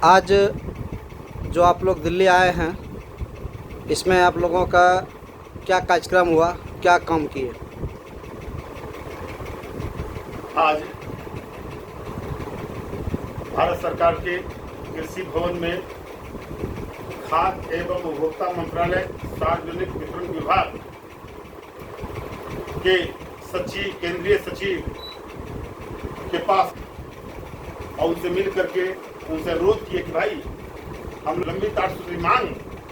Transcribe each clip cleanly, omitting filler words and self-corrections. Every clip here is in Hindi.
आज जो आप लोग दिल्ली आए हैं, इसमें आप लोगों का क्या कार्यक्रम हुआ, क्या काम किए? आज भारत सरकार के कृषि भवन में खाद्य एवं उपभोक्ता मंत्रालय सार्वजनिक वितरण विभाग के सचिव, केंद्रीय सचिव के पास और उनसे मिल करके उनसे अनुरोध किए कि भाई हम लंबित 8 सूत्री मांग,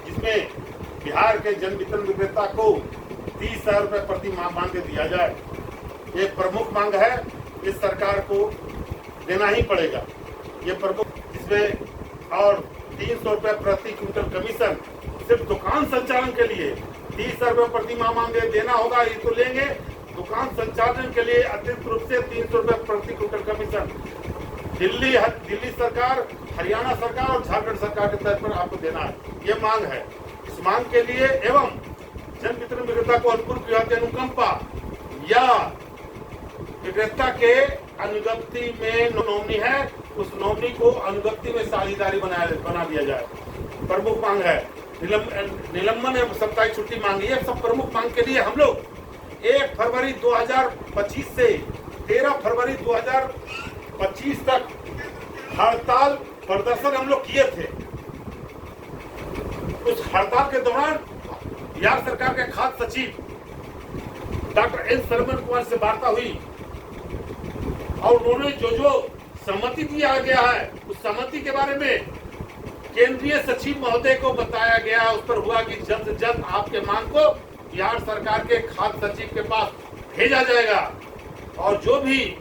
जिसमें बिहार के जन वितरण विक्रेता को 30,000 रुपये प्रति माह मांग के दिया जाए, एक प्रमुख मांग है। इस सरकार को देना ही पड़ेगा, ये प्रमुख, जिसमें और 300 रुपये प्रति क्विंटल कमीशन सिर्फ दुकान संचालन के लिए 30,000 रुपये प्रति माह मांगे देना होगा, ये तो लेंगे। दुकान संचालन के लिए अतिरिक्त रूप से 300 रुपये प्रति क्विंटल कमीशन दिल्ली सरकार, हरियाणा सरकार और झारखंड सरकार के तर्ज पर आपको देना है, ये मांग है। इस मांग के लिए एवं जन वितरण विक्रेता को अनुकंपा या विक्रेता के अनुगत्य में नॉमिनी है, उस नॉमिनी को अनुगत्य में साझेदारी बना दिया जाए, प्रमुख मांग है। निलंबन एवं साप्ताहिक छुट्टी मांग, ये सब प्रमुख मांग के लिए हम लोग 1 फरवरी 2025 से 13 फरवरी 2025 तक हड़ताल प्रदर्शन हम लोग किए थे। उस हड़ताल के दौरान बिहार सरकार के खाद्य सचिव डॉक्टर एन सरवण कुमार से वार्ता हुई और उन्होंने जो सहमति दिया गया है, उस सहमति के बारे में केंद्रीय सचिव महोदय को बताया गया। उस पर हुआ कि जल्द से जल्द आपके मांग को बिहार सरकार के खाद्य सचिव के पास भेजा जाएगा और जो भी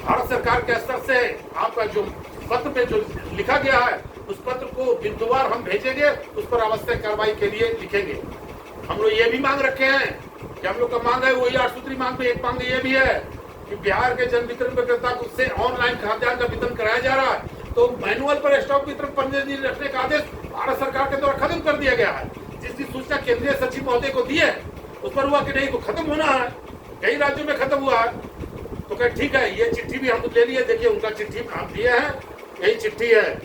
भारत सरकार के स्तर से आपका जो पत्र पे जो लिखा गया है, उस पत्र को बिंदुवार हम भेजेंगे, उस पर आवश्यक कार्रवाई के लिए लिखेंगे। हम लोग ये भी मांग रखे हैं कि हम लोग का मांग है वही 8 सूत्री मांग में एक मांग ये भी है कि बिहार के जन वितरण विक्रेता को से ऑनलाइन खाद्यान्न का वितरण कराया जा रहा है, तो मैनुअल पर स्टॉक वितरण 15 दिन रखने का आदेश भारत सरकार के द्वारा खत्म कर दिया गया है। जिसकी सूचना केंद्रीय सचिव महोदय को दी है, उस पर हुआ कि नहीं तो खत्म होना है, कई राज्यों में खत्म हुआ है। तो कहे ठीक है, ये चिट्ठी भी हम ले लिए, देखिए उनका चिट्ठी हम दिए हैं, यही चिट्ठी है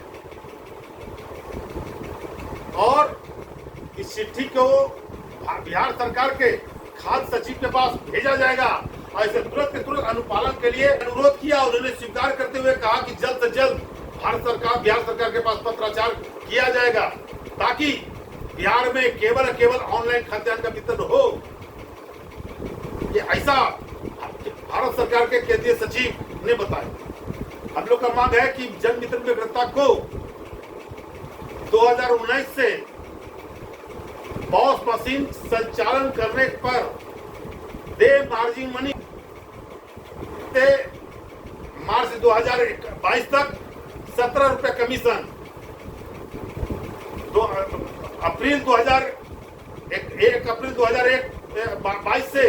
और इस चिट्ठी को बिहार सरकार के खाद्य सचिव के पास भेजा जाएगा और इसे तुरंत के तुरंत अनुपालन के लिए अनुरोध किया। उन्होंने स्वीकार करते हुए कहा कि जल्द से जल्द बिहार सरकार के पास पत्राचार किया जाएगा ताकि बिहार में केवल ऑनलाइन खाद्यान्न का वितरण हो। ये ऐसा भारत सरकार के केंद्रीय सचिव ने बताया। हम लोग का मांग है कि जन वितरण विक्रेता को 2019 से पॉस मशीन संचालन करने पर दे मार्जिन मनी मार्च 2022 तक 17 रुपये कमीशन, अप्रैल 2022 से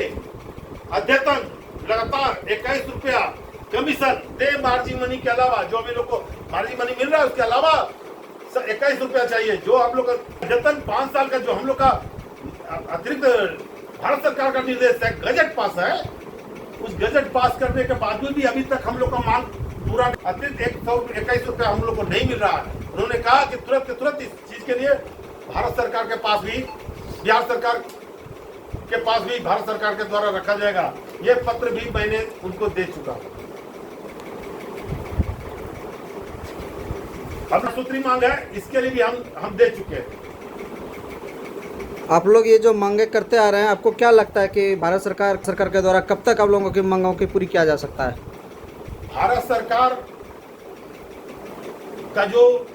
अद्यतन लगातार 21 रुपया कमीशन दे मार्जिन मनी के अलावा, जो हम लोग को मार्जिन मनी मिल रहा है उसके अलावा 21 रुपया चाहिए। जो हम लोग का अद्यतन 5 साल का जो हम लोग का अतिरिक्त भारत सरकार का निर्देश है, गजट पास है, उस गजट पास करने के बाद भी अभी तक हम लोग का मांग पूरा अतिरिक्त 121 रुपया हम लोग को नहीं मिल रहा है। उन्होंने कहा कि तुरंत इस चीज के लिए भारत सरकार के पास भी, बिहार सरकार के पास भी भारत सरकार के द्वारा रखा जाएगा। ये पत्र भी मैंने उनको दे चुका हूं। अब सूत्री मांग है, इसके लिए भी हम दे चुके हैं। आप लोग ये जो मांगे करते आ रहे हैं, आपको क्या लगता है कि भारत सरकार के द्वारा कब तक आप लोगों की मांगों की पूरी किया जा सकता है? भारत सरकार का जो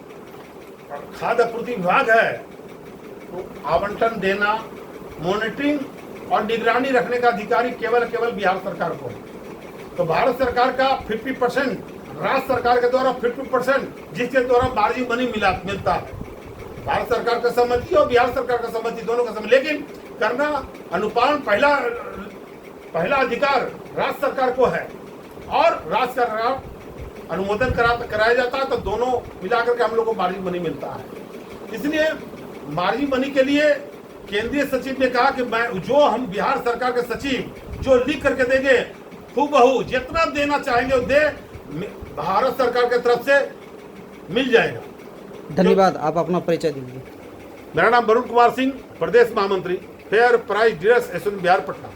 खाद्य आपूर्ति विभाग है, तो आवंटन देना, मॉनिटरिंग और निगरानी रखने का अधिकारी केवल बिहार सरकार को है। तो भारत सरकार का 50%, राज्य सरकार के द्वारा 50%, जिसके द्वारा मार्जिन मनी मिलता है। भारत सरकार का सहमति और बिहार सरकार का सहमति, दोनों का सहमति, लेकिन करना अनुपालन पहला अधिकार राज्य सरकार को है और राज्य सरकार अनुमोदन कराया जाता है, तो दोनों मिलाकर के हम लोग को मार्जिन मनी मिलता है। इसलिए मार्जिन मनी के लिए केंद्रीय सचिव ने कहा कि हम बिहार सरकार के सचिव जो लिख करके देंगे, हूबहू जितना देना चाहेंगे वो दे, भारत सरकार की तरफ से मिल जाएगा। धन्यवाद। आप अपना परिचय दीजिए। मेरा नाम वरुण कुमार सिंह, प्रदेश महामंत्री fair price dealers association Bihar Patna.